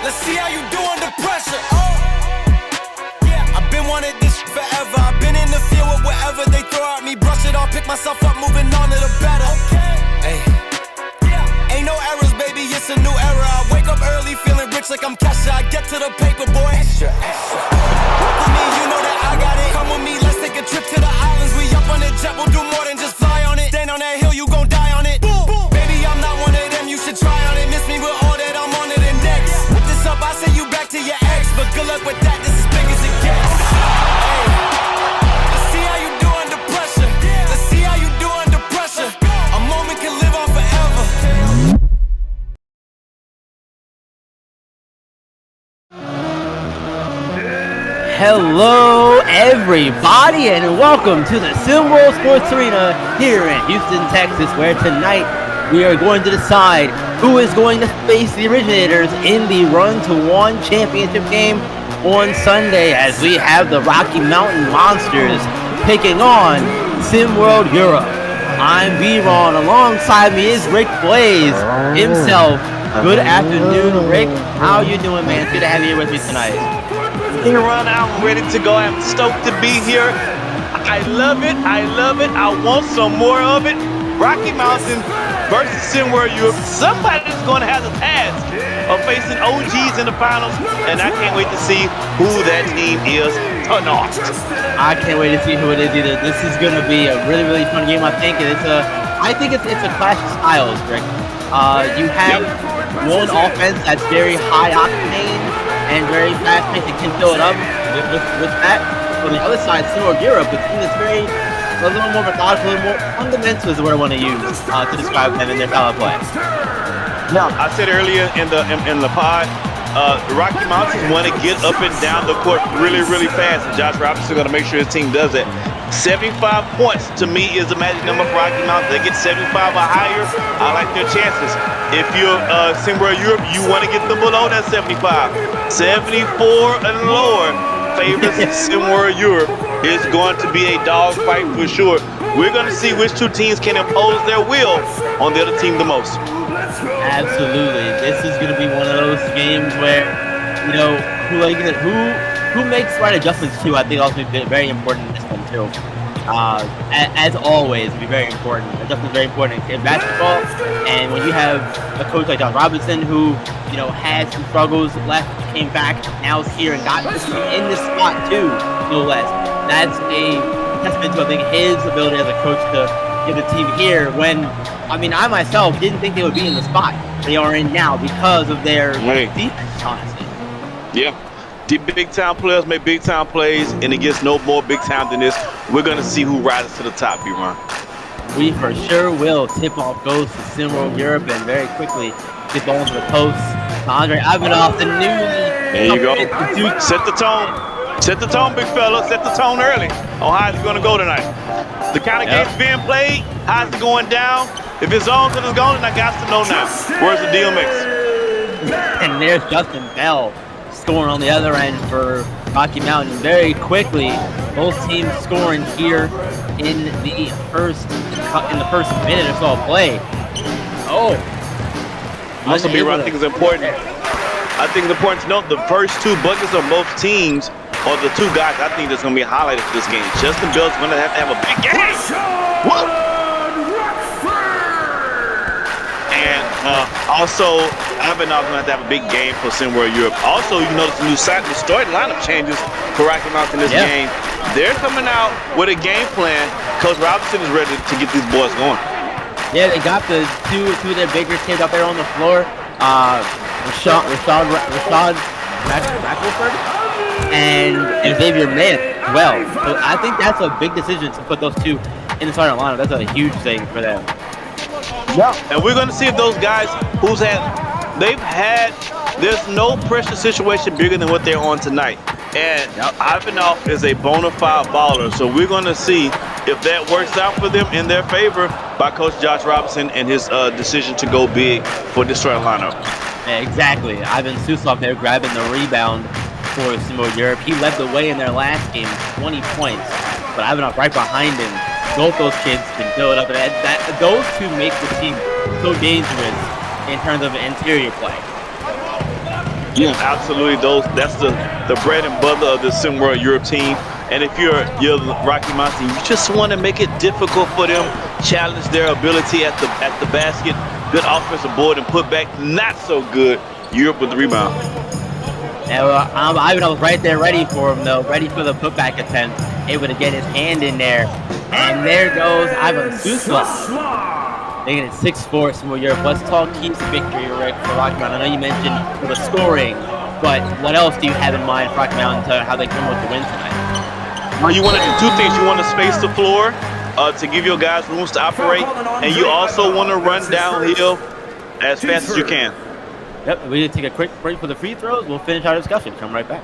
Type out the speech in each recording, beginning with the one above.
Let's see how you do under pressure. I've been wanting this forever. I've been in the field with whatever they throw at me. Brush it off, pick myself up, moving on to the better. Hey. Ain't no errors, baby, it's a new era. I wake up early, feeling rich like I'm Kesha. I get to the paper, boy. Extra. Work with me, you know that I got it. Come with me, let's take a trip to the islands. We up on the jet, we'll do more than just fly on it. Stand on that hill, you gon' die on it. Boom, boom. Baby, I'm not one of them, you should try on it. Miss me with all that, I'm on to the next. Whip this up, I send you back to your ex. But good luck with that, this is big as it gets. Hey, let's see how you do under pressure. Let's see how you do under pressure. A moment can live on forever. Hello everybody and welcome to the SimWorld Sports Arena here in Houston, Texas, where tonight we are going to decide who is going to face the originators in the Run to One championship game on Sunday, as we have the Rocky Mountain Monsters taking on SimWorld Europe. I'm B-Ron, alongside me is Rick Blaze himself. Good afternoon, Rick. How you doing, man? It's good to have you here with me tonight. Here run out, ready to go. I'm stoked to be here. I love it. I love it. I want some more of it. Rocky Mountain versus SimWorld Europe. Somebody's going to have the task of facing OGs in the finals, and I can't wait to see who that team is tonight. I can't wait to see who it is either. This is going to be a really, really fun game. I think it's a clash of styles, Rick. You have one offense that's very high octane and very fast-paced and can fill it up with that. On the other side, SimWorld Europe, the team that's a little more methodical, a little more fundamental is the word I want to use to describe them in their style of play. Now, I said earlier in the pod, the Rocky Mountains want to get up and down the court really, really fast, and Josh Robinson is going to make sure his team does that. 75 points to me is the magic number for Rocky Mountain. They get 75 or higher, I like their chances. If you're SimWorld Europe, you want to get them below that 75. 74 and lower favors SimWorld Europe. It's going to be a dog fight for sure. We're going to see which two teams can impose their will on the other team the most. Absolutely. This is going to be one of those games where, you know, who makes right adjustments too, I think also be very important in this one too. As always, it'll be very important. Adjustments very important in basketball. And when you have a coach like Josh Robinson, who, you know, had some struggles, left, came back, now is here and got this team in this spot too, no less. That's a testament to, I think, his ability as a coach to get the team here when, I mean, I myself didn't think they would be in the spot they are in now because of their defense, honestly. Yeah. Big time players make big time plays, and it gets no more big time than this. We're going to see who rises to the top, B-Ron. We for sure will. Tip-off goes to SimWorld Europe, and very quickly get ball into the post. Andre Ivanov, the newly... There you go. Set the tone. Set the tone, big fella. Set the tone early on how it's going to go tonight. The kind of game's being played, how's it going down? If it's on, then it's gone, and I got to know now. Where's the deal mix? And there's Justin Bell scoring on the other end for Rocky Mountain very quickly. Both teams scoring here in the first minute or so of play. Also, B-Ron, I think it's important. I think it's important to note the first two buckets of both teams are the two guys I think that's going to be highlighted for this game. Justin Bell's going to have a big game. Whoa! And also, Ivanov's going to have a big game for SimWorld Europe. Also, you notice the new starting lineup changes for Rocky Mountain in this game. They're coming out with a game plan. Coach Robinson is ready to get these boys going. Yeah, they got the two of their bigger kids out there on the floor. Rashad Rackelford and Xavier Smith as well. So I think that's a big decision to put those two in the starting lineup. That's a huge thing for them. Yeah. And we're going to see if those guys there's no pressure situation bigger than what they're on tonight. And Ivanov is a bona fide baller. So we're going to see if that works out for them in their favor by Coach Josh Robinson and his decision to go big for this starting lineup. Yeah, exactly. Ivan Susov there grabbing the rebound for SimWorld Europe. He led the way in their last game, 20 points. But Ivanov right behind him. Both those kids can build up. And those two make the team so dangerous in terms of interior play. Yeah, absolutely. That's the bread and butter of the SimWorld Europe team. And if you're Rocky Mountain, you just want to make it difficult for them, challenge their ability at the basket. Good offensive board and put back. Not so good. Europe with the rebound. And Ivan was right there, ready for him though, ready for the putback attempt, able to get his hand in there. And there goes Ivan Susla. Making it 6-4 SimWorld Europe. Let's talk keys to victory, Rick, for Rocky Mountain. I know you mentioned the scoring, but what else do you have in mind for Rocky Mountain to how they come with the win tonight? Well, you want to do two things. You want to space the floor to give your guys rooms to operate, and you also want to run downhill as fast as you can. Yep, we need to take a quick break for the free throws. We'll finish our discussion. Come right back.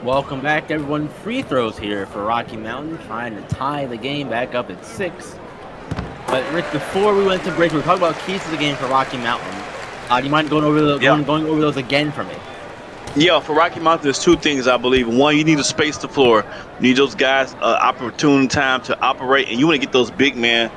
Welcome back, everyone. Free throws here for Rocky Mountain, trying to tie the game back up at 6. But Rick, before we went to break, we were talking about keys to the game for Rocky Mountain. Do you mind going over those again for me? Yeah, for Rocky Mountain, there's two things I believe. One, you need to space the floor. You need those guys opportune time to operate, and you want to get those big men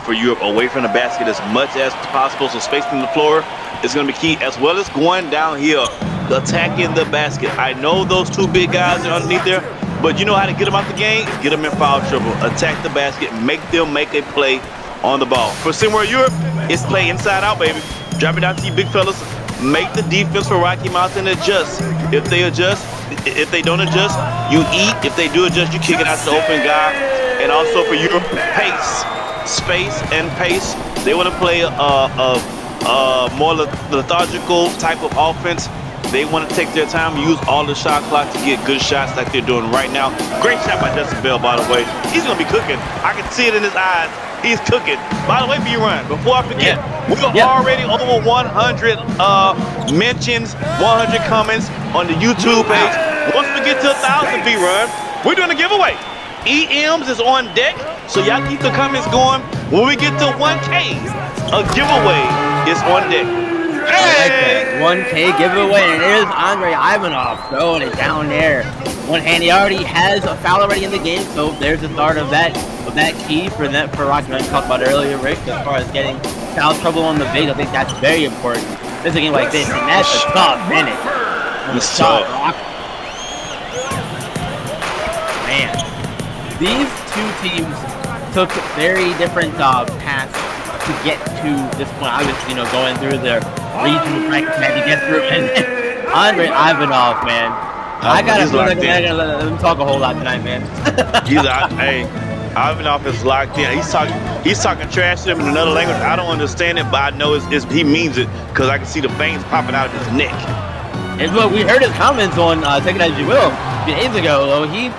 for Europe away from the basket as much as possible. So spacing the floor is going to be key, as well as going downhill, attacking the basket. I know those two big guys are underneath there, but you know how to get them out the game? Get them in foul trouble. Attack the basket. Make them make a play on the ball. For SimWorld Europe, it's play inside out, baby. Drop it down to you big fellas. Make the defense for Rocky Mountain adjust. If they adjust, if they don't adjust, you eat. If they do adjust, you kick it out to the open guy. And also for Europe, pace, space, and pace. They want to play a more lethargical type of offense. They want to take their time, use all the shot clock to get good shots like they're doing right now. Great shot by Justin Bell, by the way. He's going to be cooking. I can see it in his eyes. He's cooking. By the way, B-Run, before I forget, we're already over 100 mentions, 100 comments on the YouTube page. Once we get to 1,000, B-Run, we're doing a giveaway. EMs is on deck, so y'all keep the comments going. When we get to 1K, a giveaway is on deck. Hey! 1K giveaway, and there's Andre Ivanov throwing it down there. One hand, he already has a foul already in the game, so there's the start of that key for Rocky Mountain talked about earlier, Rick, as far as getting foul trouble on the big. I think that's very important. There's a game like this, and that's a tough minute. It's tough. Man, these two teams took very different paths to get to this point. Obviously, going through the regional bracket to get through. And Andre Ivanov, man. I gotta let him talk a whole lot tonight, man. Hey, Ivanov is locked in. He's talking trash to him in another language. I don't understand it, but I know he means it because I can see the veins popping out of his neck. And look, we heard his comments on Take It As You Will a few days ago, though. He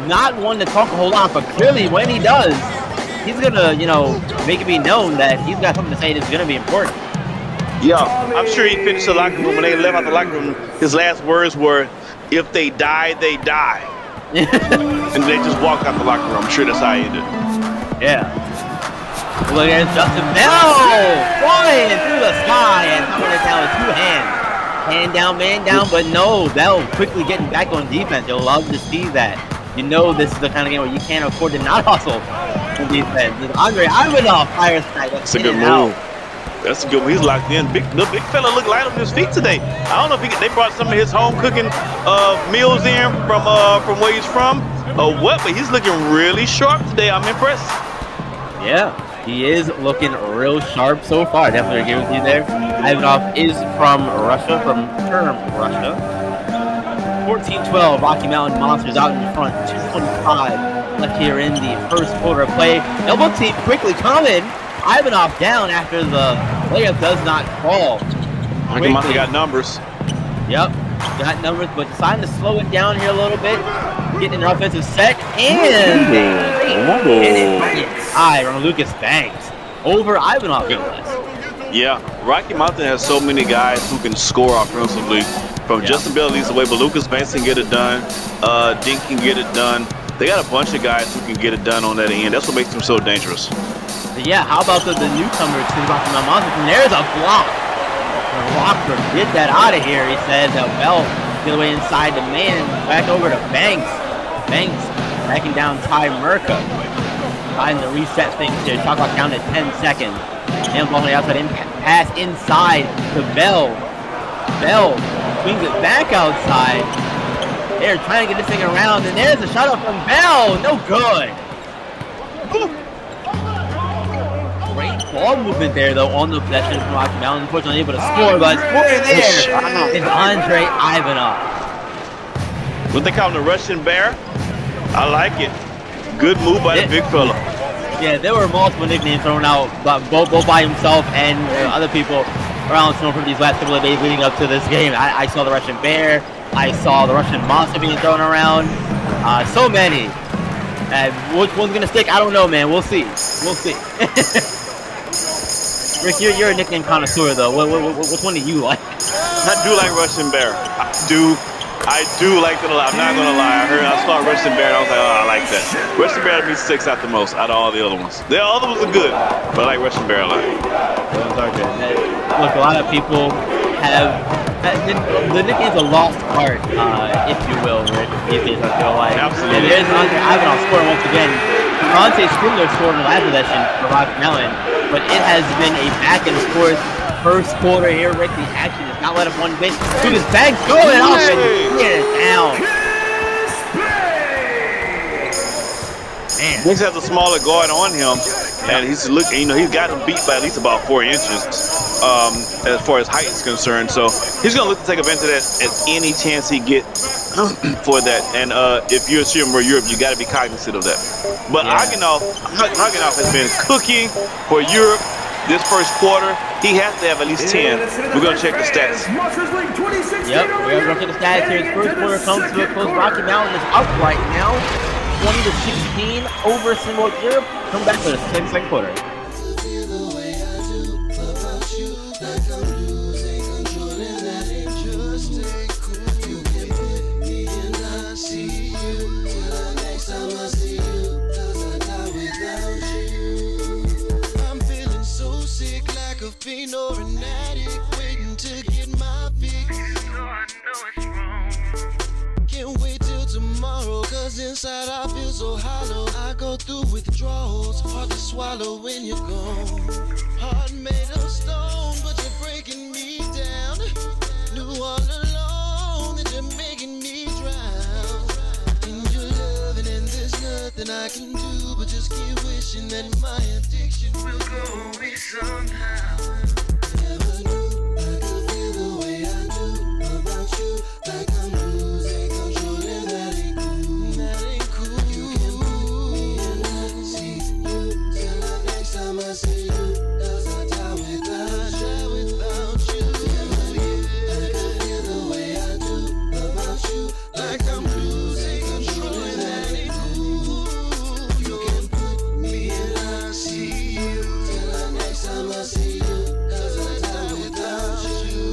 not one to talk a whole lot, but clearly when he does, he's gonna, make it be known that he's got something to say that's gonna be important. Yeah, I'm sure he finished the locker room. When they left out the locker room, his last words were, "If they die, they die." And they just walked out the locker room. I'm sure that's how he ended. Yeah. Look at Justin Bell flying through the sky and throwing it down with 2 hands. Hand down, man down, but no, Bell quickly getting back on defense. You'll love to see that. This is the kind of game where you can't afford to not hustle on defense. Andre Ivanov fires tonight. That's a good move. That's a good one. He's locked in. The big fella looked light on his feet today. I don't know if they brought some of his home cooking meals in from where he's from or what, but he's looking really sharp today. I'm impressed. Yeah, he is looking real sharp so far. Definitely agree with you there. Ivanov is from Russia, from Perm, Russia. 14-12, Rocky Mountain Monsters out in front. 2:25 left here in the first quarter of play. Elbow team quickly coming. Ivanov down after the layup does not fall. Rocky Mountain got numbers. Yep, got numbers, but deciding to slow it down here a little bit. Getting an offensive set, and from Lucas Banks over Ivanov. Yeah, Rocky Mountain has so many guys who can score offensively. From Justin Bell leads the way, but Lucas Banks can get it done. Dink can get it done. They got a bunch of guys who can get it done on that end. That's what makes them so dangerous. But yeah, how about the newcomer to Rocky Mountain Monsters? And there's a block. Rockford get that out of here. He says Bell the other way inside the man. Back over to Banks. Banks backing down Ty Merca. Trying to reset things here. Shot clock down to 10 seconds. And ball on the outside. Pass inside to Bell. Bell swings it back outside. They're trying to get this thing around. And there's a shot up from Bell. No good. Great ball movement there, though, on the possession from Rocky Mountain. Unfortunately, able to score, but scoring there is Andre Ivanov. What they call him, the Russian Bear? I like it. Good move by the big fella. Yeah, there were multiple nicknames thrown out, both by himself and other people around from these last couple of days leading up to this game. I saw the Russian Bear. I saw the Russian Monster being thrown around. So many. Which one's gonna stick? I don't know, man. We'll see. We'll see. Rick, you're a nickname connoisseur, though. Which one do you like? I do like Russian Bear. I do like it a lot. I'm not gonna lie. I saw Russian Bear and I was like, oh, I like that. Russian Bear to me sticks out the most out of all the other ones. The other ones are good, but I like Russian Bear a lot. Those are good. Look, a lot of people have the nickname's a lost art, if you will, Rick. These days, I feel like. Absolutely. And there's Andre Ivanov scoring once again. Devontae Scribner scored in the last possession for Rocky Mountain, but it has been a back and forth first quarter here, Rick. The action has not let up one bit. Lucas Banks going off and get it down. Man. Banks has a smaller guard on him, and he's looking. He's got him beat by at least about 4 inches as far as height is concerned. So he's gonna look to take advantage of that at any chance he gets for that. And if you're a SimWorld Europe, you got to be cognizant of that. But Hagenhoff has been cooking for Europe this first quarter. He has to have at least 10. We're going to check the stats. Yep, we're going to check the stats here. His first quarter comes to a close. Rocky Mountain is up right now, 20-16 over SimWorld Europe. Come back for the second quarter. Or an addict waiting to get my fix. I know it's wrong. Can't wait till tomorrow, cause inside I feel so hollow. I go through withdrawals, hard to swallow when you're gone. Heart made of stone, but you're breaking me down. Knew all along that you're making me drown in your loving, and there's nothing I can do but just keep wishing that my addiction will go away somehow. Never knew I could feel the way I do about you. Like I'm losing control and that ain't cool. That ain't cool. You can put me and I see you. Till the next time I see you. Cause I die without you. Never knew I could feel the way I do about you. Like I'm losing control and that ain't cool. You can put me and I see you. Till the next time I see you. Cause I die without you.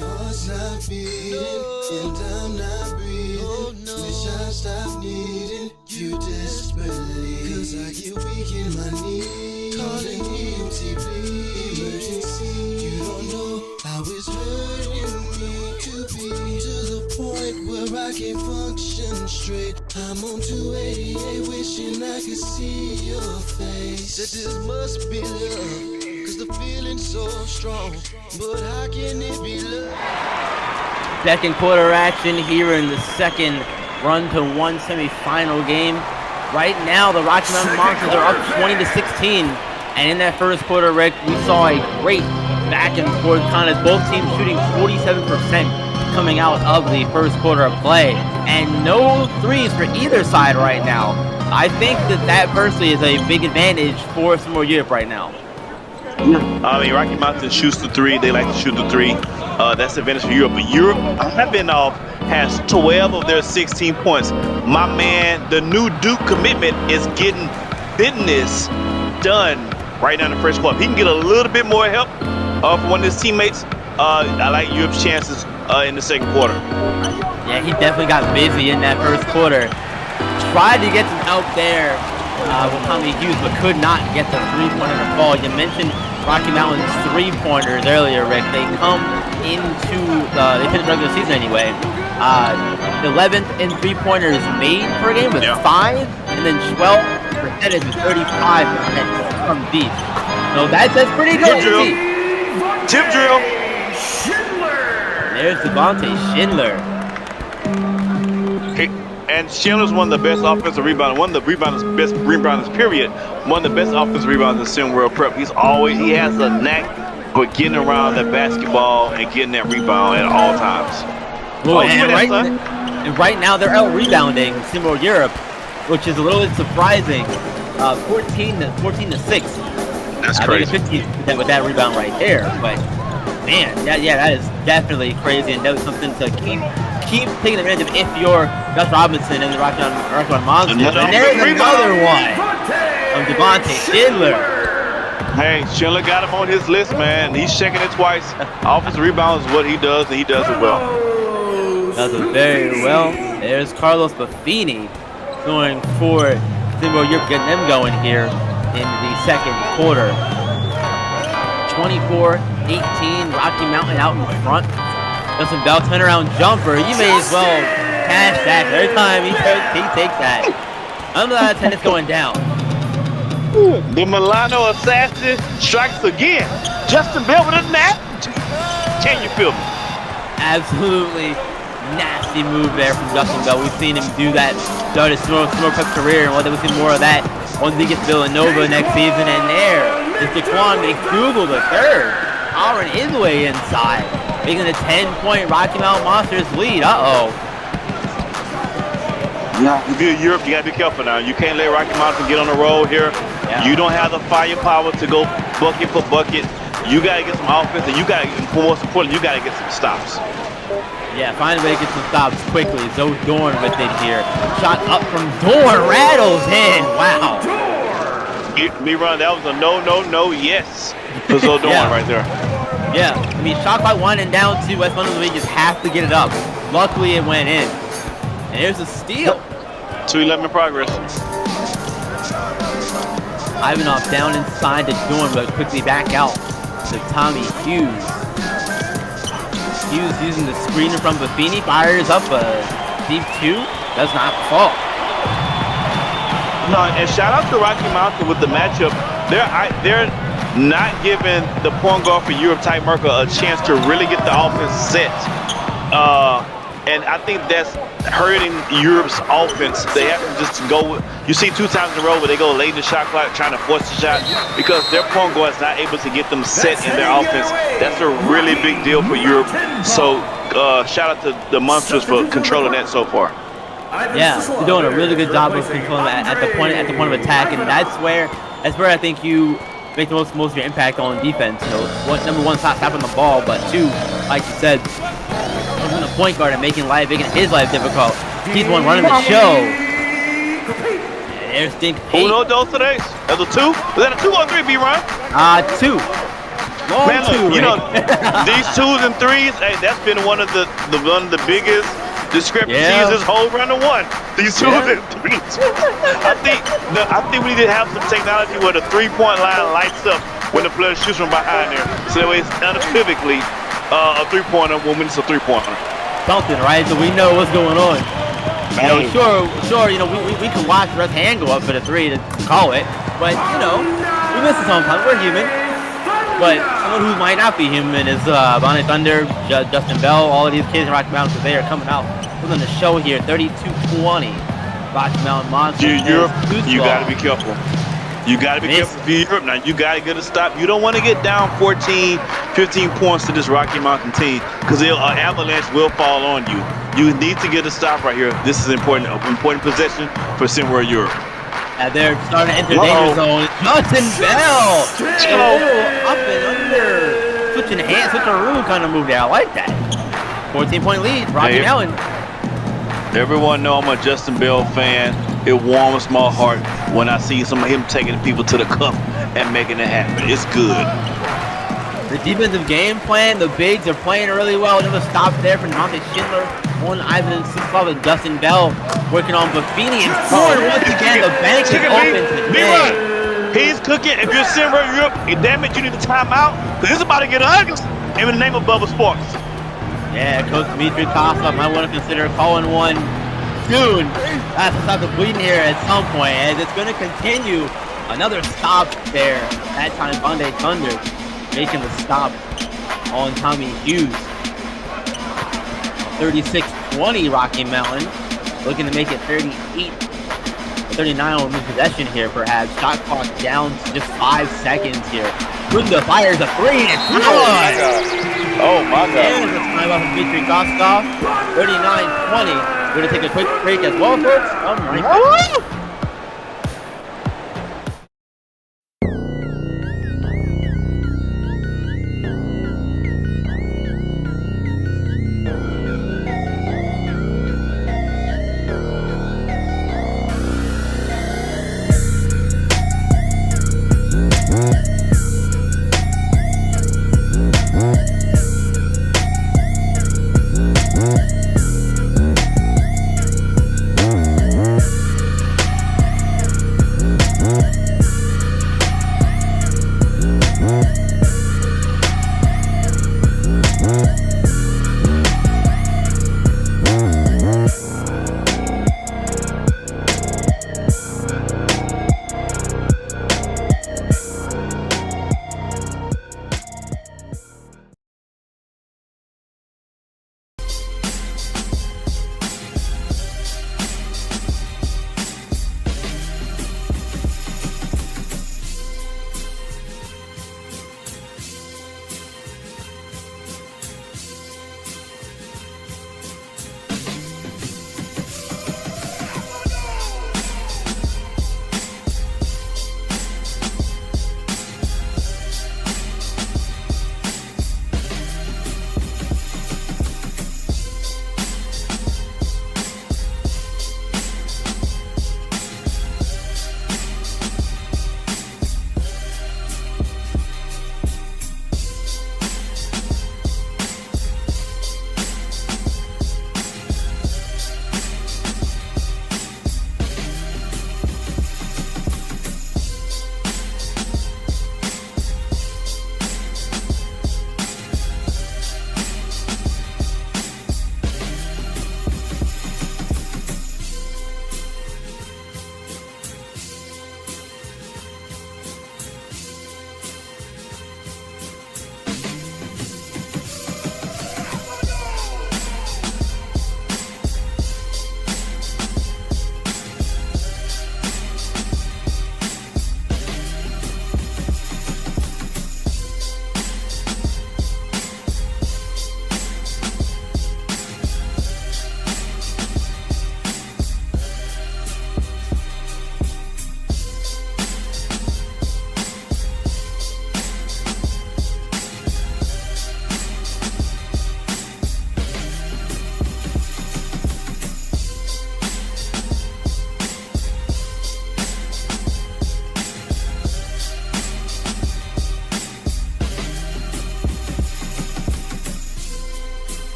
My heart's not beating and I'm not breathing. Wish I stopped needing you desperately. Cause I get weak in my knees. Calling EMT please. Emergency. You don't know how it's hurting me to be to the point where I can't function straight. I'm on 288 wishing I could see your face. That this must be love. Cause the feeling's so strong. But how can it be love? Second quarter action here in the second run to one semifinal game. Right now, the Rocky Mountain Monsters are up 20-16. And in that first quarter, Rick, we saw a great back and forth kind of both teams shooting 47% coming out of the first quarter of play. And no threes for either side right now. I think that personally is a big advantage for SimWorld Europe right now. I mean, Rocky Mountain shoots the three. They like to shoot the three. That's the advantage for Europe. But Europe, has 12 of their 16 points. My man, the new Duke commitment is getting business done right now in the first quarter. If he can get a little bit more help from one of his teammates, I like Europe's chances in the second quarter. Yeah, he definitely got busy in that first quarter. Tried to get some help there with Tommy Hughes, but could not get the three-pointer to fall. You mentioned Rocky Mountain's three-pointers earlier, Rick. They come into they finished regular season anyway. 11th in three-pointers made per game with 5, and then 12th percentage with 35% from deep. So that's pretty good. Tip drill. There's Devontae Schindler. And Schindler's one of the best offensive rebounders, one of the best rebounders, period. One of the best offensive rebounders in SimWorld Prep. He has a knack for getting around that basketball and getting that rebound at all times. Ooh, and right now they're out rebounding SimWorld Europe, which is a little bit surprising. 14 to 6. That's crazy. 15% with that rebound right there. But man, that is definitely crazy, and that's something to keep taking advantage of if you're Gus Robinson and the Rocky Mountain Monsters. And there's another one from Devontae Schindler. Hey, Schindler got him on his list, man. He's checking it twice. Offensive rebounds is what he does, and he does it well. Does it very well. There's Carlos Buffini going for SimWorld Europe, getting them going here in the second quarter. 24-18, Rocky Mountain out in front. Justin Bell turnaround jumper. You may as well cash that. Every time he takes that. I'm glad tennis going down. The Milano assassin strikes again. Justin Bell with a nap. Can you feel me? Absolutely nasty move there from Justin Bell. We've seen him do that start his SimWorld Prep career, and we'll see more of that once he gets to Villanova next season. And there is Daquan McDougal the third, powering his way inside, making a 10-point Rocky Mountain Monsters lead. Yeah. If you're Europe, you gotta be careful now. You can't let Rocky Mountain get on the road here. Yeah. You don't have the firepower to go bucket for bucket. You gotta get some offense, and most importantly, you gotta get some stops. Yeah, find a way to get some stops quickly. Zoe Dorn with it here. Shot up from Dorn, rattles in. Wow. Me run, that was a no, yes for Zoe Dorn right there. Yeah, I mean, shot clock 1 and down 2. West London League just have to get it up. Luckily, it went in. And here's a steal. 2-11 in progress. Ivanov down inside to Dorn, but quickly back out to Tommy Hughes. Hughes using the screener from Buffini, fires up a deep 2, does not fall. No, and shout out to Rocky Mountain with the matchup. They're not giving the point guard for Europe type Merkel a chance to really get the offense set. And I think that's hurting Europe's offense. They have to just go. You see 2 times in a row where they go late in the shot clock trying to force the shot because their point guard is not able to get them set in their offense. That's a really big deal for Europe. So shout out to the Monsters for controlling that so far. Yeah, you're doing a really good job of controlling at the point of attack, and that's where I think you make the most of your impact on defense. You know, number one, stopping the ball, but 2, like you said, from the point guard and making his life difficult. He's the one running the show. And there's Stink. Uno, dos, tres. That's a 2. Is that a 2 or 3, B-Run? 2. Long Man, look, 2, you know, right? these 2s and 3s, hey, that's been one of the biggest discrepancies this whole round of 1. These 2s and 3s. I think we need to have some technology where the 3-point line lights up when the player shoots from behind there. So that way it's unequivocally a 3-pointer when it's a 3-pointer. Something, right? So we know what's going on. You know, sure, you know, we can watch the ref hand go up for the 3 to call it, but you know, we miss it sometimes. We're human. But someone who might not be human is Bonnie Thunder, Justin Bell, all of these kids in Rocky Mountain, because they are coming out within the show here, 32-20. Rocky Mountain Monsters. Europe, you got to be careful. You got to be careful for Europe. Now, you got to get a stop. You don't want to get down 14, 15 points to this Rocky Mountain team because an avalanche will fall on you. You need to get a stop right here. This is an important possession for SimWorld Europe. And they're starting to enter danger zone. Justin Bell! A little up and under. Switching hands, switching room kind of move there. I like that. 14-point lead, Rocky Mountain. Everyone know I'm a Justin Bell fan. It warms my heart when I see some of him taking people to the cup and making it happen. It's good. The defensive game plan, the bigs are playing really well. Another stop there for Dante Schindler. One Ivan Suslov and Justin Bell working on Buffini and scoring once again. The bank is open today. He's cooking. If you're SimWorld Europe, damn it, you need a timeout because it's about to get ugly in the name of Bubba Sports. Yeah, Coach Dmitry Kosov might want to consider calling one soon. That's to stop the bleeding here at some point, as it's going to continue. Another stop there. That time, Bonde Thunder making the stop on Tommy Hughes. 36-20 Rocky Mountain. Looking to make it 38. 39 on the possession here, perhaps. Shot clock down to just 5 seconds here. Kunda fires a 3 and it's good. Oh my God. And it's time off of Dmitry Kosov. 39-20. We're going to take a quick break as well, folks. Come right back.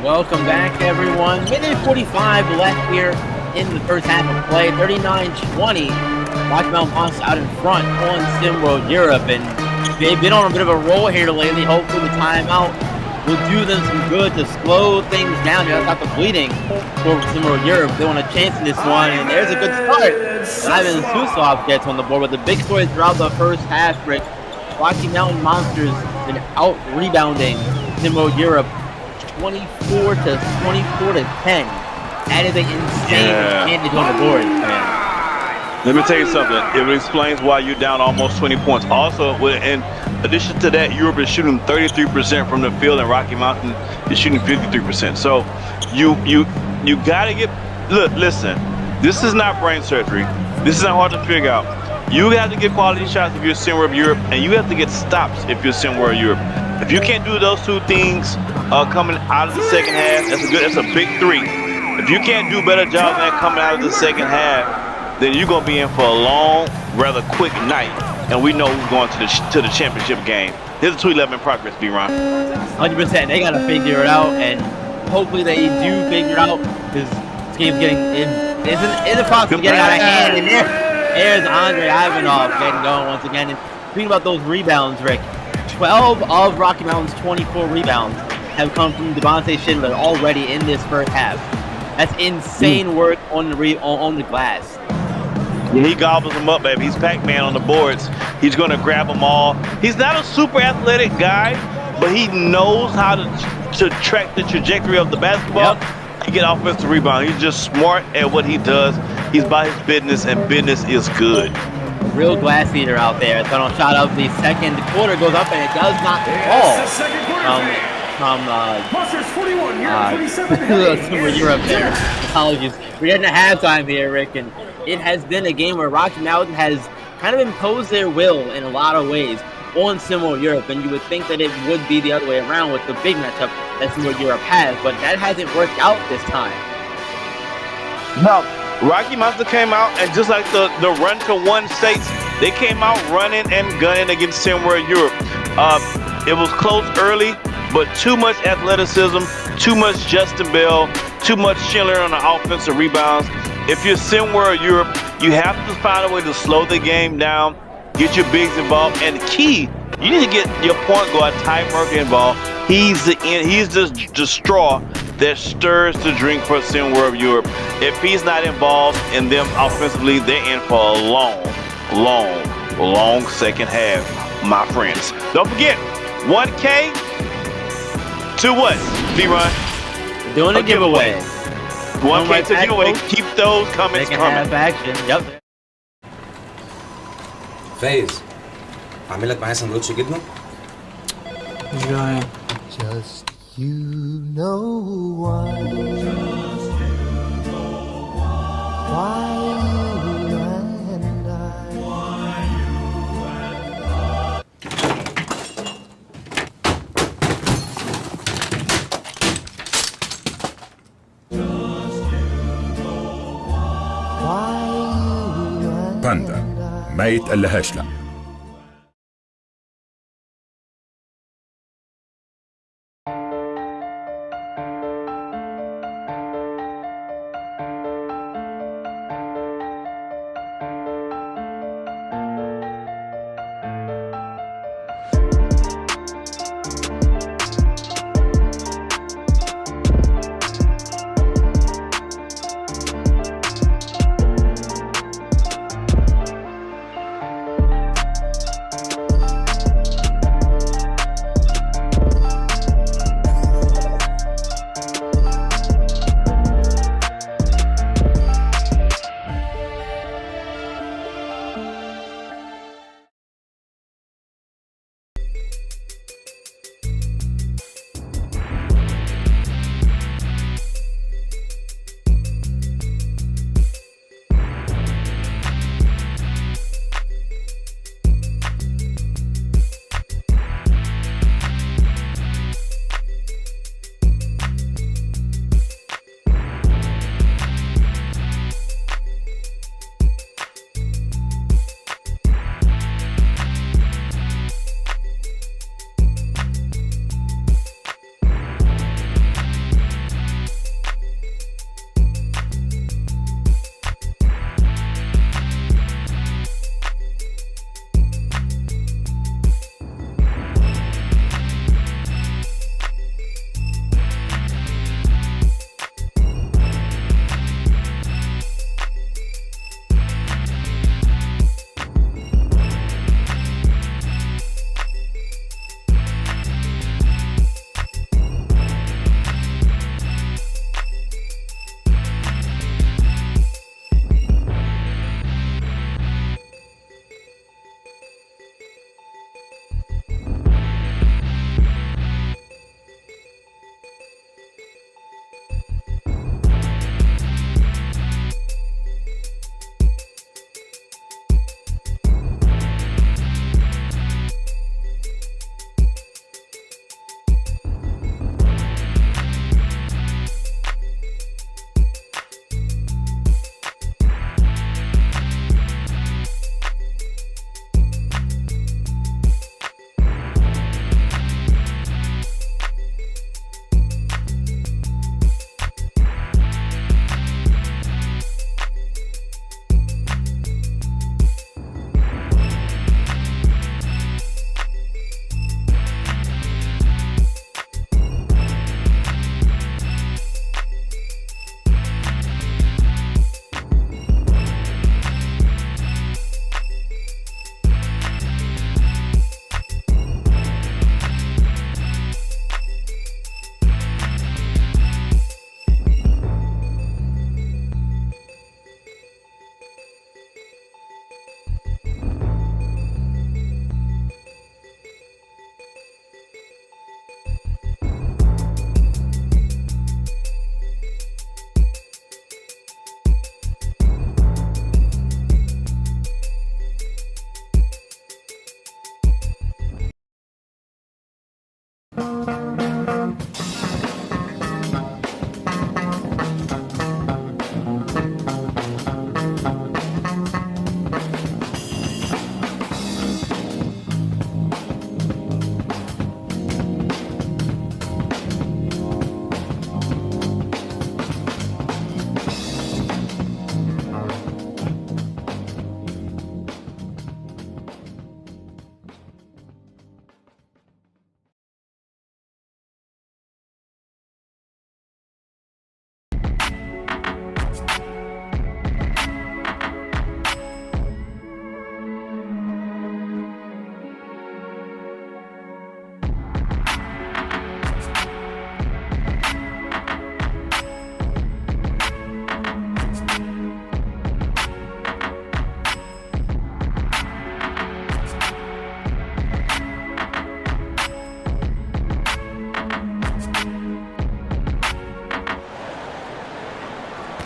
Welcome back, everyone. Minute 45 left here in the first half of play. 39-20. Rocky Mountain Monsters out in front on SimWorld Europe, and they've been on a bit of a roll here lately. Hopefully the timeout will do them some good to slow things down. They got the bleeding for SimWorld Europe. They want a chance in this one, and there's a good start. Ivan Susov gets on the board, but the big story throughout the first half, Rick, Rocky Mountain Monsters been out rebounding SimWorld Europe 24 to 10. That is an insane advantage on the board, man. Let me tell you something. It explains why you're down almost 20 points. Also, in addition to that, Europe is shooting 33% from the field, and Rocky Mountain is shooting 53%. So you got to get. Look, listen. This is not brain surgery. This is not hard to figure out. You have to get quality shots if you're SimWorld Europe, and you have to get stops if you're SimWorld Europe. If you can't do those two things coming out of the second half, that's a big three. If you can't do a better job than that coming out of the second half, then you're gonna be in for a long, rather quick night. And we know who's going to the championship game. Here's a 2-11 in progress, B-Ron. 100%. They gotta figure it out, and hopefully they do figure it out, because this game's getting in the process of getting out of hand. And there's Andre Ivanov getting going once again. And speaking about those rebounds, Rick, 12 of Rocky Mountain's 24 rebounds have come from Devontae Schindler already in this first half. That's insane work on the glass. Yeah, he gobbles them up, baby. He's Pac-Man on the boards. He's going to grab them all. He's not a super athletic guy, but he knows how to track the trajectory of the basketball. He get offensive rebound. He's just smart at what he does. He's by his business, and business is good. Real glass eater out there. So on shot of the second quarter goes up, and it does not fall. Monsters 41, Europe 27. SimWorld Europe there. Apologies. We're getting to halftime here, Rick, and it has been a game where Rocky Mountain has kind of imposed their will in a lot of ways on SimWorld Europe, and you would think that it would be the other way around with the big matchup that SimWorld Europe has, but that hasn't worked out this time. No, Rocky Mountain came out, and just like the run to one states, they came out running and gunning against SimWorld Europe. It was close early, but too much athleticism, too much Justin Bell, too much Schindler on the offensive rebounds. If you're SimWorld Europe, you have to find a way to slow the game down, get your bigs involved, and key, you need to get your point guard Ty Murphy involved. He's the straw that stirs the drink for SimWorld Europe. If he's not involved in them offensively, they're in for a long second half, my friends. Don't forget, 1K to what, B-Ron? Doing a giveaway. 1K to giveaway. Keep those comments coming. Second half action. Yep. فايز اعمل لك معايا سندوتش جبنه مش جعان. Just You know why? Why you and I? باندا ما يتقلهاش لا.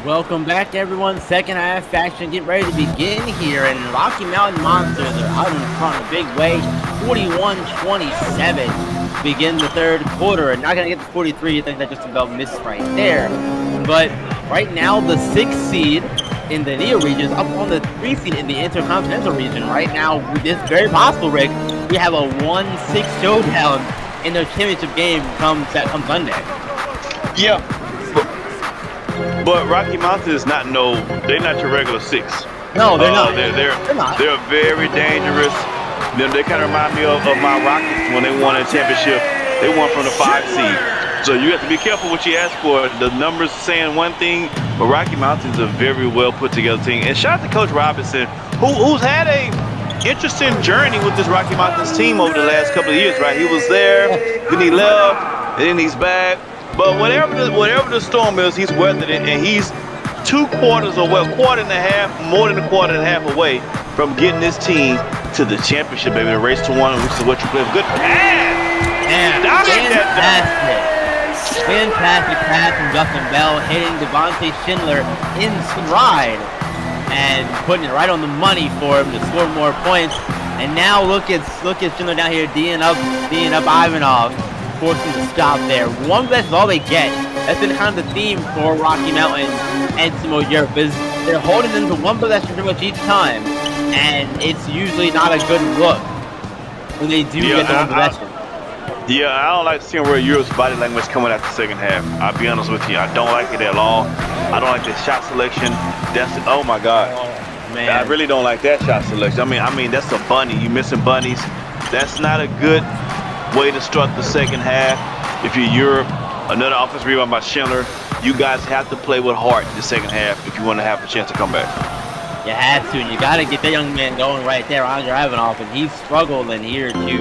Welcome back, everyone. Second half action getting ready to begin here, and Rocky Mountain Monsters are out in front in a big way, 41-27. Begin the third quarter, and not gonna get to 43. I think that just about missed right there. But right now, the 6th seed in the NEO region is up on the 3rd seed in the Intercontinental region. Right now, it's very possible, Rick. We have a 1-6 showdown in the championship game come Sunday. Yeah. But Rocky Mountain is not they're not your regular 6. No, they're not. They're not. They're very dangerous. They kind of remind me of my Rockets when they won a championship. They won from the 5 seed. So you have to be careful what you ask for. The numbers saying one thing, but Rocky Mountain's a very well put together team. And shout out to Coach Robinson, who's had a interesting journey with this Rocky Mountains team over the last couple of years, right? He was there, then he left, and then he's back. But whatever the storm is, he's weathered it, and he's 2 quarters or quarter and a half, more than a quarter and a half away from getting this team to the championship, baby. The race to 1, which is what you play. Good pass. And fantastic pass from Justin Bell, hitting Devontae Schindler in stride and putting it right on the money for him to score more points. And now look at Schindler down here, D'ing up Ivanov, forcing to stop there. One possession is all they get. That's been kind of the theme for Rocky Mountain and SimWorld Europe, is they're holding them to one possession pretty much each time, and it's usually not a good look when they do get the one possession. Yeah, I don't like seeing where Europe's body language coming out the second half. I'll be honest with you. I don't like it at all. I don't like the shot selection. Oh my God. Oh, man. I really don't like that shot selection. I mean, that's a bunny. You missing bunnies. That's not a good way to start the second half. If you're Europe, another offensive rebound by Schindler, you guys have to play with heart the second half if you want to have a chance to come back. You have to, and you got to get that young man going right there, Andre Ivanov, and he's struggling here to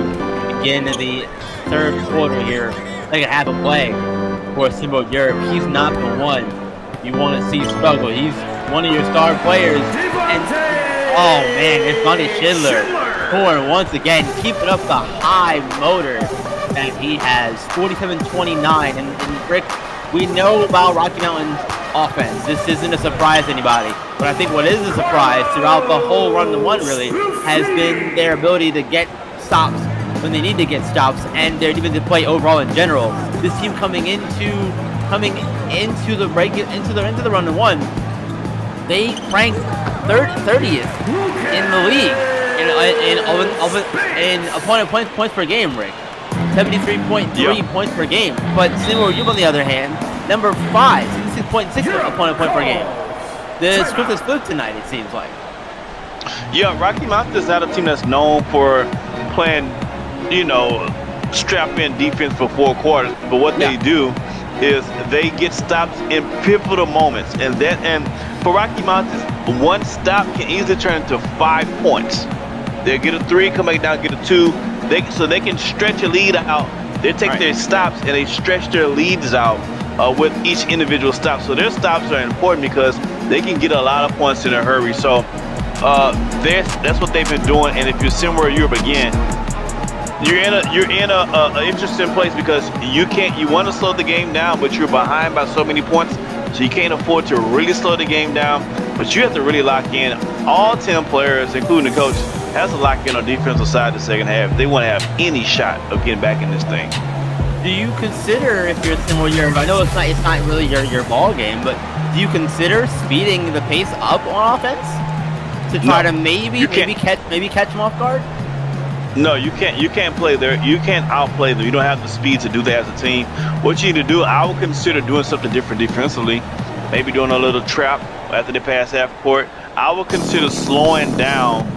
begin the third quarter here, second half of play for SimWorld Europe. He's not the one you want to see struggle. He's one of your star players, and oh man, it's Devontae Schindler scoring once again, keeping up the high motor that he has, 47-29, and Rick, we know about Rocky Mountain's offense. This isn't a surprise to anybody, but I think what is a surprise throughout the whole run to 1 really has been their ability to get stops when they need to get stops, and their defensive play overall in general. This team coming into the run to 1, they ranked 30th in the league in opponent points per game, Rick. 73.3 points per game. But SimWorld Europe, on the other hand, number 5, 66.6 opponent point per game. The script is flipped tonight, it seems like. Yeah, Rocky Mountain is not a team that's known for playing, strap-in defense for 4 quarters. But what they do is they get stops in pivotal moments, and for Rocky Mountain, 1 stop can easily turn into 5 points. They get a 3, come back down, get a 2. So they can stretch a lead out. They take their stops and they stretch their leads out with each individual stop. So their stops are important because they can get a lot of points in a hurry. So that's what they've been doing. And if you're SimWorld Europe again, you're in a interesting place because you want to slow the game down, but you're behind by so many points, so you can't afford to really slow the game down. But you have to really lock in. All 10 players, including the coach, has to lock in on the defensive side the second half. They want to have any shot of getting back in this thing. Do you consider, if you're SimWorld Europe, I know it's not really your ball game, but do you consider speeding the pace up on offense to try to maybe catch them off guard? No, you can't. You can't play there. You can't outplay them. You don't have the speed to do that as a team. What you need to do, I would consider doing something different defensively. Maybe doing a little trap after they pass half court. I would consider slowing down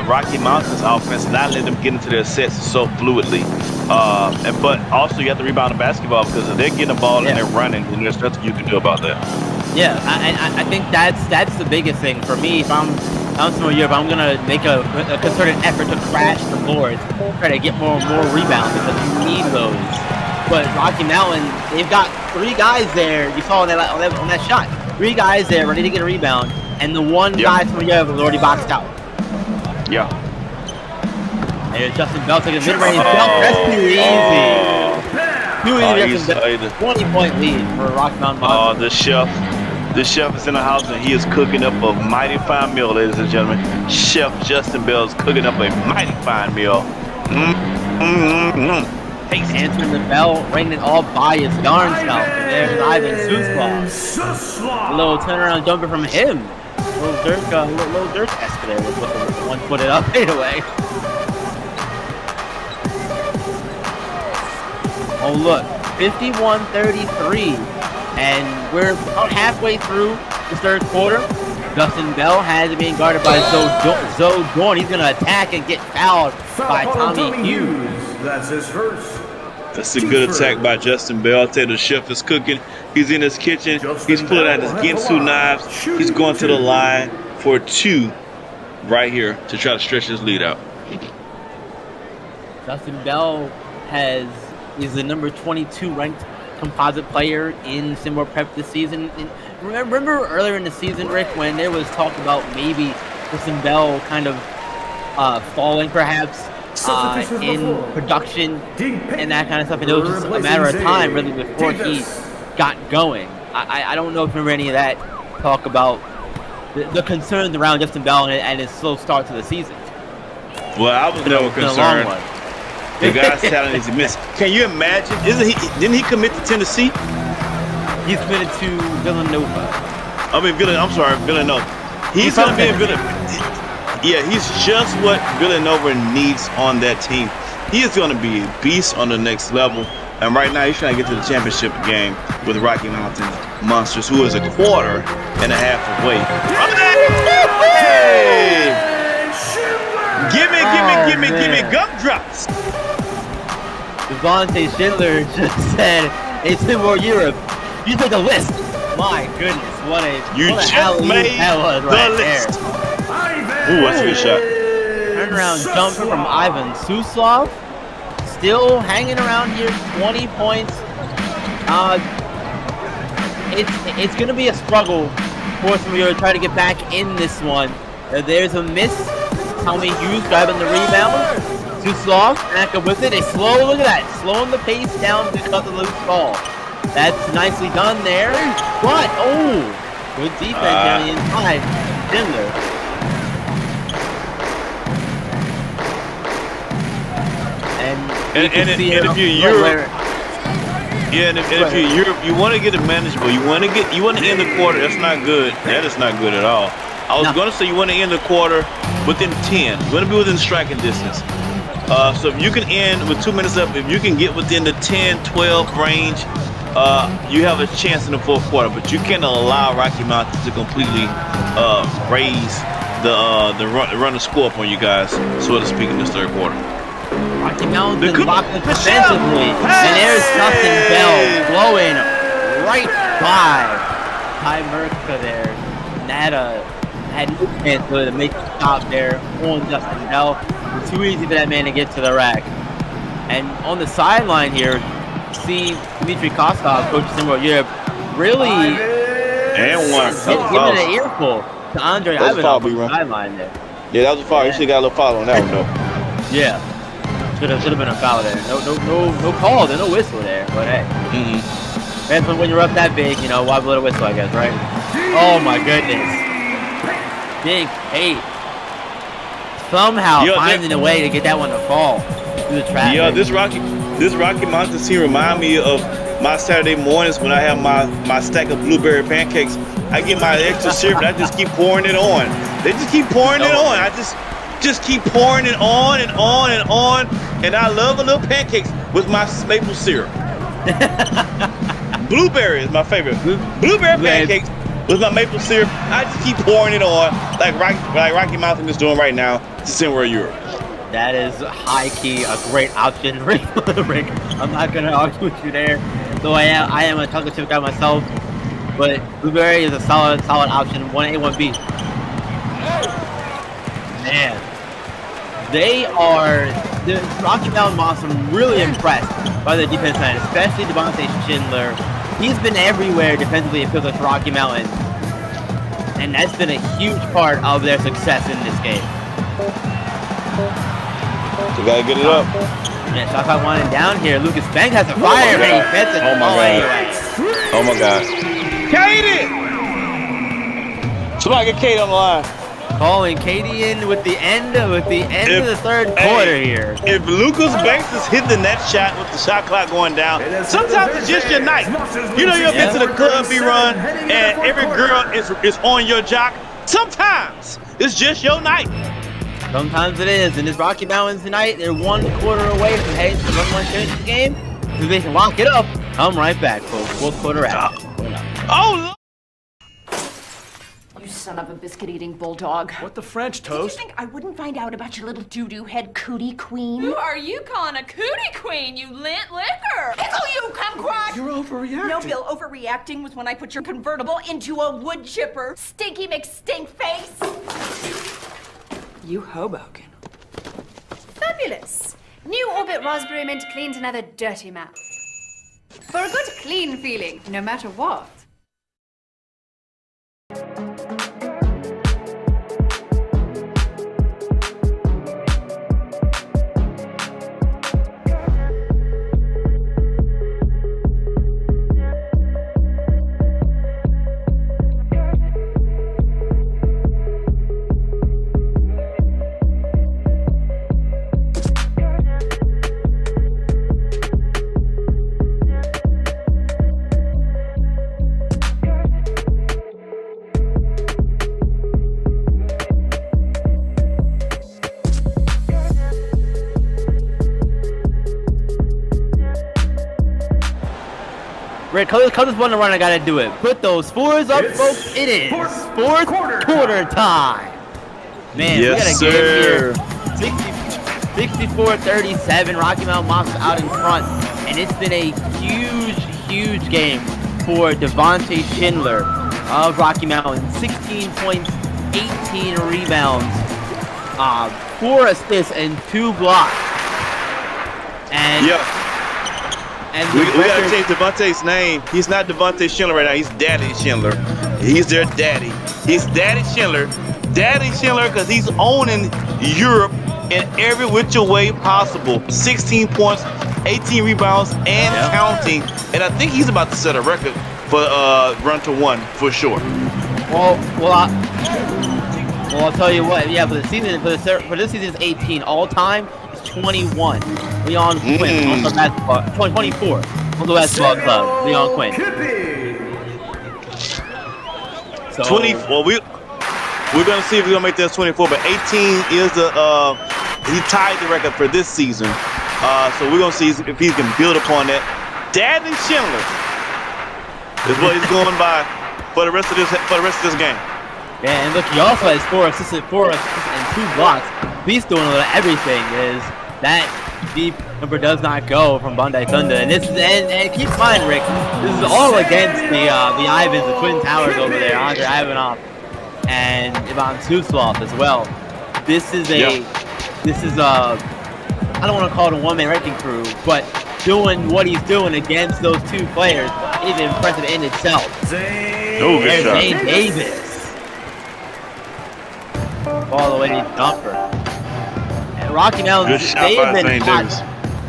Rocky Mountain's offense, not letting them get into their sets so fluidly. But also you have to rebound the basketball, because if they're getting the ball and they're running, then there's nothing you can do about that. Yeah, I think that's the biggest thing for me. If I'm SimWorld Europe, I'm gonna make a concerted effort to crash the boards, try to get more rebounds, because you need those. But Rocky Mountain, they've got 3 guys there. You saw on that shot, 3 guys there ready to get a rebound, and the one guy from Europe was already boxed out. Yeah. There's Justin Bell taking a mid-range jump. That's too easy. Too easy. 20-point lead for Rocky Mountain Monsters. The chef. The chef is in the house and he is cooking up a mighty fine meal, ladies and gentlemen. Chef Justin Bell is cooking up a mighty fine meal. Answering the bell, ringing it all by his darn self. And there's Ivan Suslav. A little turnaround jumper from him. Little Dirk-esque there with the one-footed up fadeaway. Oh look, 51-33. And we're about halfway through the third quarter. Justin Bell has it being guarded by Zoe Dorn. He's going to attack and get fouled by Tommy Hughes. That's his first. That's a good attack by Justin Bell. I tell you, the chef is cooking. He's in his kitchen. He's pulling out his Ginsu knives. He's going to the line for 2 right here to try to stretch his lead out. Justin Bell is the number 22 ranked composite player in SimWorld Prep this season. And remember earlier in the season, Rick, when there was talk about maybe Justin Bell kind of falling perhaps in production and that kind of stuff, and it was just a matter of time really before he got going. I don't know if you remember any of that talk about the concerns around Justin Bell and his slow start to the season. Well, I was never concerned. The guy's talent is immense. Can you imagine? Didn't he commit to Tennessee? He's committed to Villanova. Villanova. He's going to be in Villanova. Yeah, he's just what Villanova needs on that team. He is going to be a beast on the next level. And right now, he's trying to get to the championship game with Rocky Mountain Monsters, who is a quarter and a half away. Hey! Give me gumdrops. Devontae Schindler just said, "Hey, SimWorld Europe, you take a list." My goodness, what a alley that was right there. Ooh, that's a good shot. Turnaround jumper from Ivan Suslav. Still hanging around here, 20 points. It's going to be a struggle for SimWorld to try to get back in this one. There's a miss. Tommy Hughes grabbing the rebound. Suslav back up with it. Look at that, slowing the pace down because of the loose ball. That's nicely done there. But, good defense on the inside. Schindler. And if you're Europe, you want to get it manageable. You want to end the quarter. That's not good. That is not good at all. I was going to say you want to end the quarter within 10. You want to be within striking distance. So if you can end with 2 minutes up, if you can get within the 10-12 range, you have a chance in the fourth quarter. But you can't allow Rocky Mountain to completely raise the run the score up on you guys, so to speak, in this third quarter. Rocky Mountain locked it defensively, and there's Justin Bell blowing right by Ty Merka there. Nada had no chance to make a stop there on Justin Bell. It's too easy for that man to get to the rack. And on the sideline here, see Dmitry Kostov, coach of SimWorld Europe, really giving an earful to Andre Ivanov on the sideline there. Yeah, that was a foul. You should have got a little foul on that one, though. Yeah. Should have been a foul there. No call there, no whistle there. But hey, that's when you're up that big, why blow a whistle, I guess, right? Oh my goodness, big hate. Somehow finding a way to get that one to fall through the traffic. Yeah, this Rocky Mountain team remind me of my Saturday mornings when I have my stack of blueberry pancakes. I get my extra syrup and I just keep pouring it on. They just keep pouring it on. I just keep pouring it on and on and on, and I love a little pancakes with my maple syrup. Blueberry is my favorite. Blueberry pancakes with my maple syrup. I just keep pouring it on like Rocky Mountain is doing right now to SimWorld Europe. That is high-key a great option, Rick. I'm not going to argue with you there, though I am a chocolate chip guy myself, but blueberry is a solid option, 1A, 1B. Man, the Rocky Mountain Monsters really impressed by the defense line, especially Devontae Schindler. He's been everywhere defensively, it feels like, for Rocky Mountain, and that's been a huge part of their success in this game. You gotta get it up. Yeah, shot clock winding down here. Lucas Banks has a fire, and he gets it. Oh my god. Katie! Somebody get Kate on the line. Calling Katie in with the end of the third quarter here. If Lucas Banks is hitting that shot with the shot clock going down, sometimes it's just your night. You know, you've been to the club you run and every girl is on your jock. Sometimes it's just your night. Sometimes it is, and it's Rocky Mountains tonight. They're 1 quarter away from heading to the run-one championship game. If they can lock it up, come right back, folks. 4th quarter out. Oh, You son of a biscuit-eating bulldog. What the French Did you toast? think I wouldn't find out about your little doo-doo head cootie queen? Who are you calling a cootie queen, you lint liquor? Pickle you, kumquat! You're overreacting. No, Bill, overreacting was when I put your convertible into a wood chipper. Stinky McStink face! You Hoboken. Fabulous. New Orbit Raspberry Mint cleans another dirty mouth. For a good clean feeling, no matter what. Rick, call this one to run. I gotta do it. Put those 4s up, folks. It is 4th quarter time. Man, yes, we got a sir. game here. 64-37. Rocky Mountain Monsters out in front, and it's been a huge game for Devontae Schindler of Rocky Mountain. 16 points, 18 rebounds, 4 assists, and 2 blocks. And and we gotta change Devontae's name. He's not Devontae Schindler right now. He's Daddy Schindler. He's their daddy. He's Daddy Schindler. Daddy Schindler because he's owning Europe in every which way possible. 16 points, 18 rebounds, and counting. And I think he's about to set a record for run to 1 for sure. Well, I'll tell you what. Yeah, for the season, for this season, it's 18 all time. 21. Leon Quinn on the basketball. 24 on the basketball club. Leon Quinn. So, 24. We're gonna see if he's gonna make this 24, but 18 is the he tied the record for this season. So we're gonna see if he can build upon that. Daddy Schindler is what he's going by for the rest of this game. Yeah, and look, he also has 4 assists and 2 blocks. He's doing a little everything. Is that deep number does not go from Bandai Thunder, and keep in mind, Rick, this is all against the Ivans, the Twin Towers over there, Andre Ivanov and Ivan Suslov as well. This is I don't want to call it a one-man wrecking crew, but doing what he's doing against those 2 players is impressive in itself. Good shot. Zane Davis. All the way to Dumper. And Rocky Mountains, they've been hot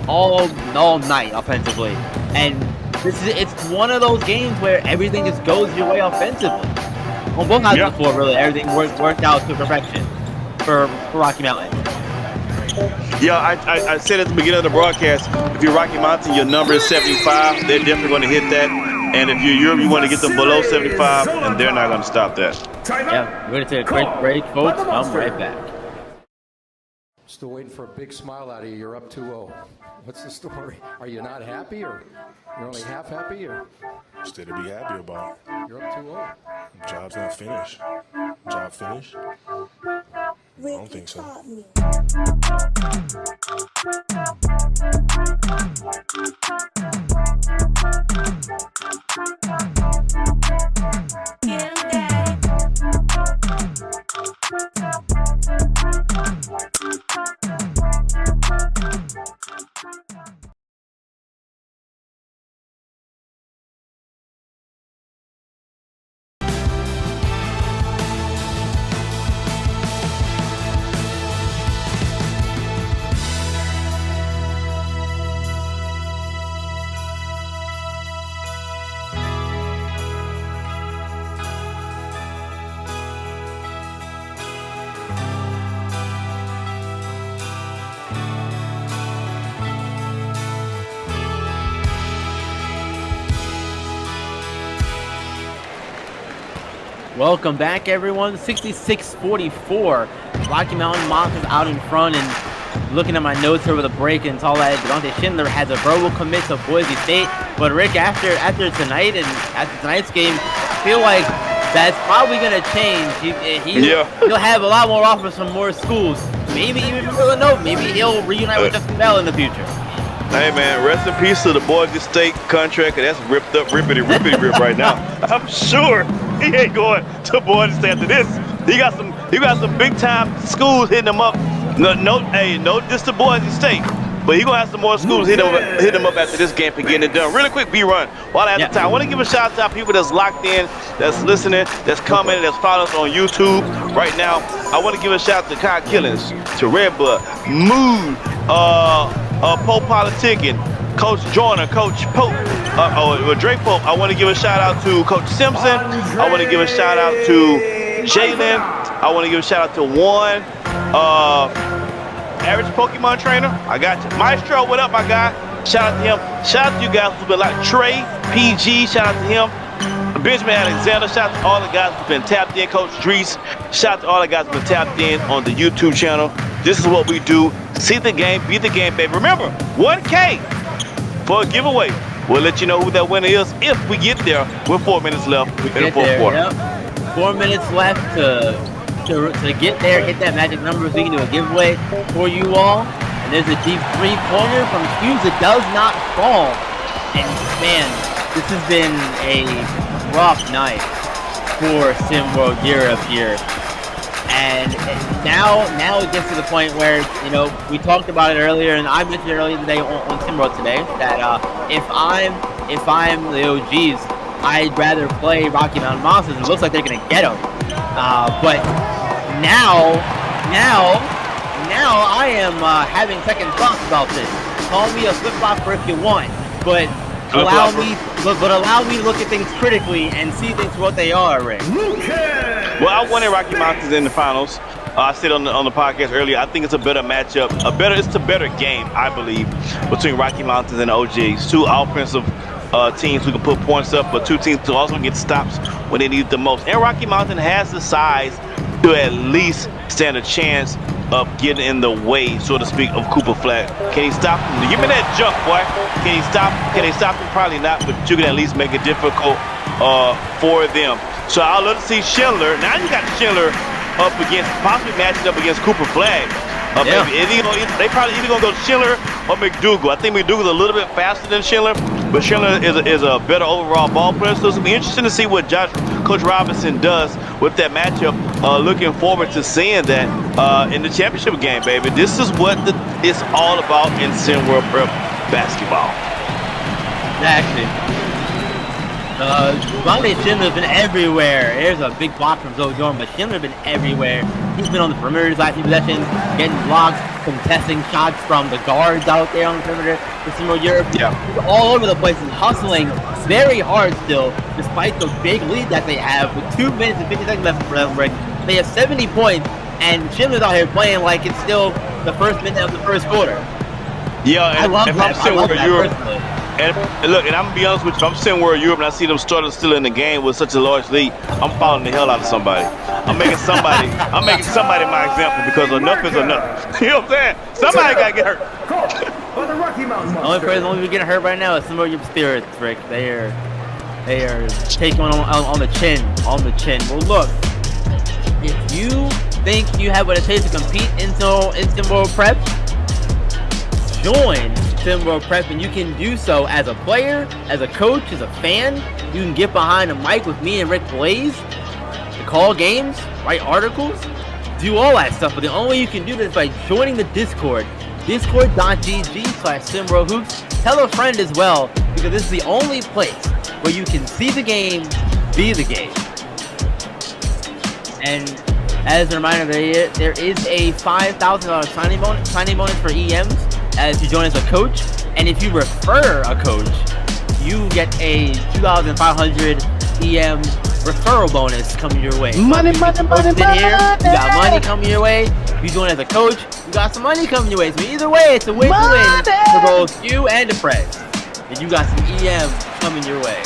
all night offensively. And it's one of those games where everything just goes your way offensively. On both sides of the floor, really, everything worked out to perfection for Rocky Mountain. Yeah, I said at the beginning of the broadcast, if you're Rocky Mountain, your number is 75. They're definitely going to hit that. And if you're Europe, you want to get them below 75, and they're not going to stop that. Yeah, we're going to take a quick break, folks. I'm right back. Still waiting for a big smile out of you. You're up 2-0. What's the story? Are you not happy, or you're only half happy, or? Still to be happy about. You're up 2-0. Job's not finished. Job finished? I don't think so. Welcome back, everyone. 66-44. Rocky Mountain Monsters out in front, and looking at my notes over the break and all that, Devontae Schindler has a verbal commit to Boise State. But Rick, after tonight and after tonight's game, I feel like that's probably going to change. He'll have a lot more offers from more schools. Maybe even from Villanova. Maybe he'll reunite with Justin Bell in the future. Hey man, rest in peace to the Boise State contract. That's ripped up, rippity right now. I'm sure he ain't going to Boise State after this. He got some big time schools hitting him up. No diss to Boise State, but he gonna have some more schools hit him up after this game for getting it done. Really quick, B-Run. While I have the time, I want to give a shout out to our people that's locked in, that's listening, that's commenting, that's following us on YouTube right now. I want to give a shout out to Kyle Killings, to Redbud, Mood, Pope Politicking, Coach Joyner, Coach Pope, Drake Pope. I want to give a shout out to Coach Simpson. I want to give a shout out to Jalen. I want to give a shout out to Warren. Average Pokemon trainer, I got you. Maestro, what up, my guy? Shout out to him. Shout out to you guys who've been like Trey, PG, shout out to him. Benjamin Alexander, shout out to all the guys who've been tapped in. Coach Drees, shout out to all the guys who've been tapped in on the YouTube channel. This is what we do. See the game, beat the game, baby. Remember, 1K for a giveaway. We'll let you know who that winner is if we get there with 4 minutes left in the fourth quarter. Yep. 4 minutes left to get there, hit that magic number so we can do a giveaway for you all. And there's a deep three-pointer from Hughes that does not fall. And man, this has been a rough night for SimWorld Europe here. And now it gets to the point where, you know, we talked about it earlier, and I mentioned earlier today on SimWorld today that if I'm the OGs, I'd rather play Rocky Mountain Monsters. It looks like they're gonna get them. But now I am having second thoughts about this. Call me a flip-flopper if you want, but allow me to look at things critically and see things for what they are, Rick. Well, I wanted Rocky Mountains in the finals. I said on the podcast earlier, I think it's a better matchup. It's a better game, I believe, between Rocky Mountains and OGs. Two offensive teams who can put points up, but two teams who also get stops when they need it the most. And Rocky Mountain has the size to at least stand a chance of getting in the way, so to speak, of Cooper Flag. Can he stop him? Give me that jump, boy. Can they stop him? Probably not, but you can at least make it difficult for them. So I'd love to see Schindler. Now you got Schindler possibly matching up against Cooper Flag. They probably either gonna go Schindler or McDougal. I think McDougal's a little bit faster than Schindler, but Schindler is a better overall ball player. So it's gonna be interesting to see what Coach Robinson does with that matchup. Looking forward to seeing that in the championship game, baby. This is what it's all about in SimWorld Prep basketball. Exactly. Devontae Schindler's been everywhere. There's a big block from Zoe Jordan, but Schindler's been everywhere. He's been on the perimeter last few possessions, getting blocks, contesting shots from the guards out there on the perimeter for SimWorld Europe. Yeah. He's all over the place and hustling very hard still, despite the big lead that they have with 2 minutes and 50 seconds left for them. They have 70 points, and Schindler's out here playing like it's still the first minute of the first quarter. Yeah, I love that personally. And look, and I'm gonna be honest with you, if I'm SimWorld Europe and I see them starters still in the game with such a large lead, I'm following the hell out of somebody. I'm making somebody my example, because enough is enough. You know what I'm saying? Somebody gotta get hurt. The only person getting hurt right now is SimWorld Europe Spirits, Rick. They are taking on the chin. Well, look, if you think you have what it takes to compete in SimWorld Prep, join SimWorld Prep, and you can do so as a player, as a coach, as a fan. You can get behind a mic with me and Rick Blaze to call games, write articles, do all that stuff. But the only way you can do this is by joining the Discord, discord.gg/SimWorld Hoops. Tell a friend as well, because this is the only place where you can see the game, be the game. And as a reminder, there is a $5,000 signing bonus for EMs as you join as a coach, and if you refer a coach, you get a 2,500 EM referral bonus coming your way. Money. You got money coming your way. If you join as a coach, you got some money coming your way. So either way, it's a win-win for both you and the press. And you got some EM coming your way.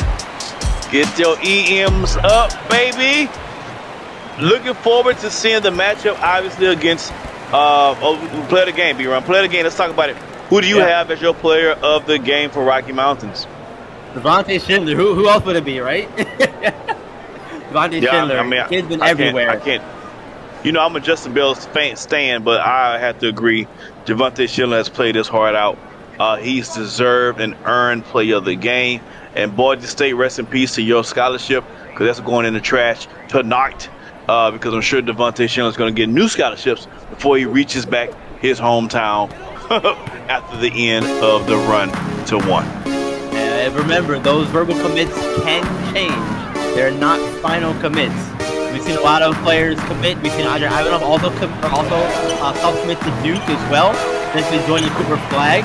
Get your EMs up, baby. Looking forward to seeing the matchup, obviously, against play the game, B-Run. Play the game. Let's talk about it. Who do you have as your player of the game for Rocky Mountains? Devontae Schindler. Who else would it be, right? Devontae Schindler. I mean, he's been everywhere. I can't. You know, I'm a Justin Bell stan, but I have to agree. Devontae Schindler has played his heart out. He's deserved and earned player of the game. And Boise State, rest in peace to your scholarship, because that's going in the trash tonight. Because I'm sure Devontae Schindler is going to get new scholarships before he reaches back his hometown after the end of the run to 1. And remember, those verbal commits can change. They're not final commits. We've seen a lot of players commit. We've seen Andre Ivanov also self-commit to Duke as well, eventually joining Cooper Flag.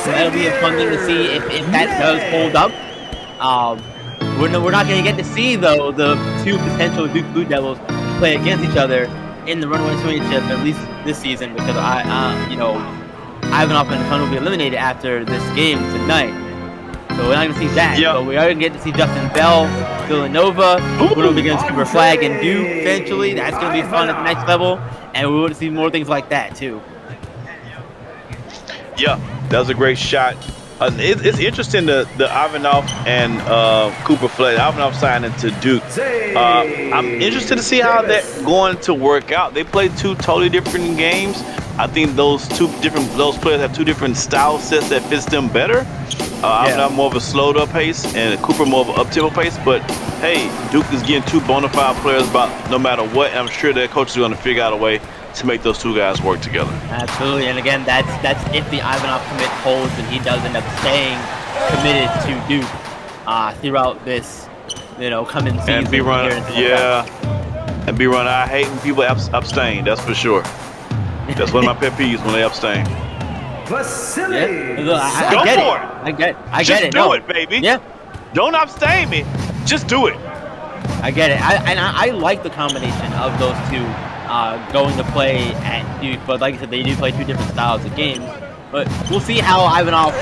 So that'll be a fun thing to see if that does hold up. We're not going to get to see, though, the two potential Duke Blue Devils play against each other in the Runaway Championship, at least this season, because Ivanov and Fun will be eliminated after this game tonight. So we're not going to see that, but we are going to get to see Justin Bell, Villanova, we'll be against Cooper Flag and Duke eventually. That's going to be fun at the next level, and we will see more things like that, too. Yeah, that was a great shot. It's interesting the Ivanov and Cooper Flag. Ivanov signing to Duke. I'm interested to see how that's going to work out. They play two totally different games. I think those players have two different style sets that fits them better. Ivanov more of a slowed up pace and Cooper more of an up tempo pace. But hey, Duke is getting two bona fide players about no matter what. I'm sure their coaches are going to figure out a way to make those two guys work together. Absolutely, and again, that's if the Ivanov commit holds and he does end up staying committed to Duke throughout this, coming season. And B-Run, and B-Run, I hate when people abstain. That's for sure. That's one of my pet peeves when they abstain. I get it. I get it. Just do it, baby. Yeah. Don't abstain me. Just do it. I get it. I like the combination of those two. Going to play at Duke, but like I said, they do play two different styles of games. But we'll see how Ivanov,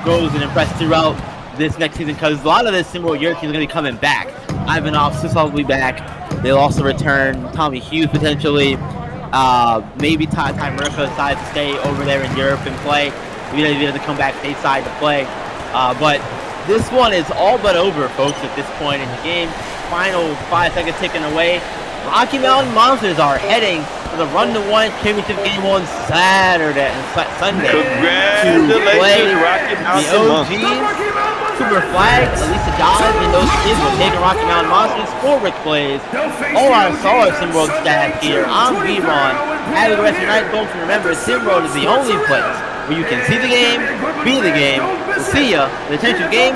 grows and impresses throughout this next season, because a lot of this SimWorld Europe team is going to be coming back. Ivanov, Sisal will be back. They'll also return Tommy Hughes potentially. Maybe Ty Murka decides to stay over there in Europe and play. Maybe he doesn't come back stateside to play. But this one is all but over, folks, at this point in the game. Final 5 seconds ticking away. Rocky Mountain Monsters are heading to the Run to 1 championship game on Sunday. Congratulations, Rocky Mountain Monsters. Cooper Flag, Elisa Dodge, and those kids will take Rocky Mountain Monsters for Rick Plays. All our solid SimWorld staff here. I'm B-Ron. Have a good rest of your night, folks. And remember, SimWorld is the only place where you can see the game, be the game. We'll see ya in the championship game